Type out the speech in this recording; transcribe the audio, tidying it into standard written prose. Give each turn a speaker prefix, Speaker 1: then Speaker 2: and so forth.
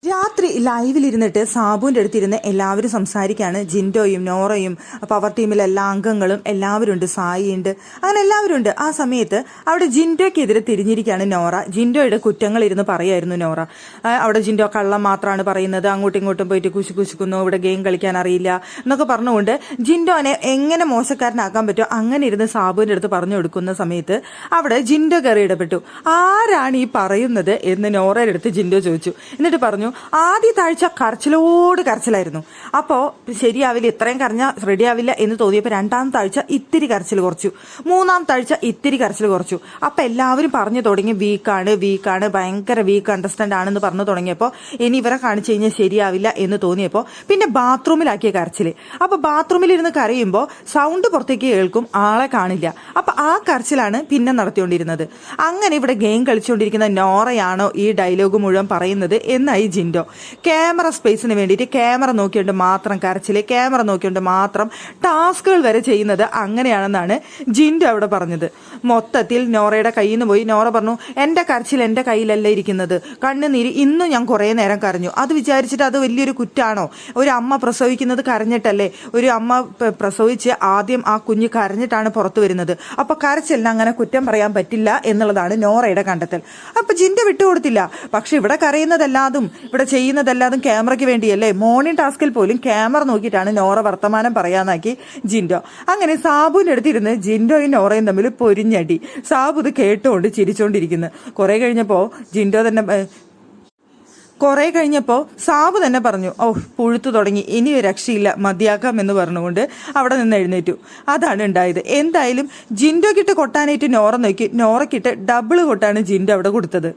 Speaker 1: രാത്രി ലൈവിലിരുന്നിട്ട് സാബുവിൻ്റെ അടുത്തിരുന്ന് എല്ലാവരും സംസാരിക്കുകയാണ്. ജിൻഡോയും നോറയും പവർ ടീമിലെ എല്ലാ അംഗങ്ങളും എല്ലാവരും ഉണ്ട്, സായി ഉണ്ട്, അങ്ങനെ എല്ലാവരും ഉണ്ട്. ആ സമയത്ത് അവിടെ ജിൻഡോയ്ക്കെതിരെ തിരിഞ്ഞിരിക്കുകയാണ് നോറ. ജിൻഡോയുടെ കുറ്റങ്ങൾ ഇരുന്ന് പറയായിരുന്നു നോറ. അവിടെ ജിൻഡോ കള്ളം മാത്രമാണ് പറയുന്നത്, അങ്ങോട്ടും ഇങ്ങോട്ടും പോയിട്ട് കുശുക്കുന്നു, ഇവിടെ ഗെയിം കളിക്കാൻ അറിയില്ല എന്നൊക്കെ പറഞ്ഞുകൊണ്ട് ജിൻഡോനെ എങ്ങനെ മോശക്കാരനാക്കാൻ പറ്റുമോ അങ്ങനെ ഇരുന്ന് സാബുവിൻ്റെ അടുത്ത് പറഞ്ഞു കൊടുക്കുന്ന സമയത്ത് അവിടെ ജിൻഡോ കയറി ഇടപെട്ടു. ആരാണ് ഈ പറയുന്നത് എന്ന് നോറയുടെ അടുത്ത് ജിൻഡോ ചോദിച്ചു. എന്നിട്ട് പറഞ്ഞു, ആദ്യത്തെ ആഴ്ച കരച്ചിലായിരുന്നു. അപ്പോൾ ശരിയാവില്ല, ഇത്രയും കരഞ്ഞാൽ റെഡിയാവില്ല എന്ന് തോന്നിയപ്പോൾ രണ്ടാമത്തെ ആഴ്ച ഇത്തിരി കരച്ചിൽ കുറച്ചു, മൂന്നാമത്തെ ആഴ്ച ഇത്തിരി കരച്ചിൽ കുറച്ചു. അപ്പം എല്ലാവരും പറഞ്ഞു തുടങ്ങി വീക്കാണ്, ഭയങ്കര വീക്ക് കണ്ടസ്റ്റന്റ് ആണെന്ന് പറഞ്ഞു തുടങ്ങിയപ്പോൾ ഇനി ഇവരെ കാണിച്ചു കഴിഞ്ഞാൽ ശരിയാവില്ല എന്ന് തോന്നിയപ്പോൾ പിന്നെ ബാത്റൂമിലാക്കിയ കരച്ചിൽ. അപ്പോൾ ബാത്റൂമിലിരുന്ന് കരയുമ്പോൾ സൗണ്ട് പുറത്തേക്ക് കേൾക്കും, ആളെ കാണില്ല. അപ്പം ആ കരച്ചിലാണ് പിന്നെ നടത്തിക്കൊണ്ടിരുന്നത്. അങ്ങനെ ഇവിടെ ഗെയിം കളിച്ചുകൊണ്ടിരിക്കുന്ന നോറയാണോ ഈ ഡയലോഗ് മുഴുവൻ പറയുന്നത് എന്നായി ജിൻഡോ. ക്യാമറ സ്പേസിന് വേണ്ടിയിട്ട് ക്യാമറ നോക്കിക്കൊണ്ട് മാത്രം കരച്ചില്, ക്യാമറ നോക്കിക്കൊണ്ട് മാത്രം ടാസ്കുകൾ വരെ ചെയ്യുന്നത് അങ്ങനെയാണെന്നാണ് ജിൻഡോ അവിടെ പറഞ്ഞത്. മൊത്തത്തിൽ നോറയുടെ കയ്യിൽ നിന്ന് പോയി. നോറ പറഞ്ഞു, എൻ്റെ കരച്ചിൽ എൻ്റെ കയ്യിലല്ല ഇരിക്കുന്നത്, കണ്ണുനീര് ഇന്നും ഞാൻ കുറേ നേരം കരഞ്ഞു. അത് വിചാരിച്ചിട്ട് അത് വലിയൊരു കുറ്റാണോ? ഒരു അമ്മ പ്രസവിക്കുന്നത് കരഞ്ഞിട്ടല്ലേ? ഒരു അമ്മ പ്രസവിച്ച് ആദ്യം ആ കുഞ്ഞ് കരഞ്ഞിട്ടാണ് പുറത്തു വരുന്നത്. അപ്പൊ കരച്ചിലിന് അങ്ങനെ കുറ്റം പറയാൻ പറ്റില്ല എന്നുള്ളതാണ് നോറയുടെ കണ്ടെത്തൽ. അപ്പൊ ജിൻഡോ വിട്ടുകൊടുത്തില്ല. പക്ഷെ ഇവിടെ കരയുന്നതല്ലാതും ഇവിടെ ചെയ്യുന്നതല്ലാതും ക്യാമറയ്ക്ക് വേണ്ടിയല്ലേ? മോർണിംഗ് ടാസ്കിൽ പോലും ക്യാമറ നോക്കിയിട്ടാണ് നോറ വർത്തമാനം പറയാനാക്കി ജിൻഡോ. അങ്ങനെ സാബുവിൻ്റെ അടുത്തിരുന്ന് ജിൻഡോയും നോറയും തമ്മിൽ പൊരിഞ്ഞടി. സാബു ഇത് കേട്ടുകൊണ്ട് ചിരിച്ചുകൊണ്ടിരിക്കുന്നു. കുറെ കഴിഞ്ഞപ്പോൾ സാബു തന്നെ പറഞ്ഞു, ഓ പുഴുത്തു തുടങ്ങി, ഇനി രക്ഷയില്ല, മതിയാക്കാം എന്ന് പറഞ്ഞുകൊണ്ട് അവിടെ നിന്ന് എഴുന്നേറ്റു. അതാണ് ഉണ്ടായത്. എന്തായാലും ജിൻഡോക്കിട്ട് കൊട്ടാനായിട്ട് നോറ നോക്കി, നോറക്കിട്ട് ഡബിൾ കൊട്ടാണ് ജിൻഡോ അവിടെ കൊടുത്തത്.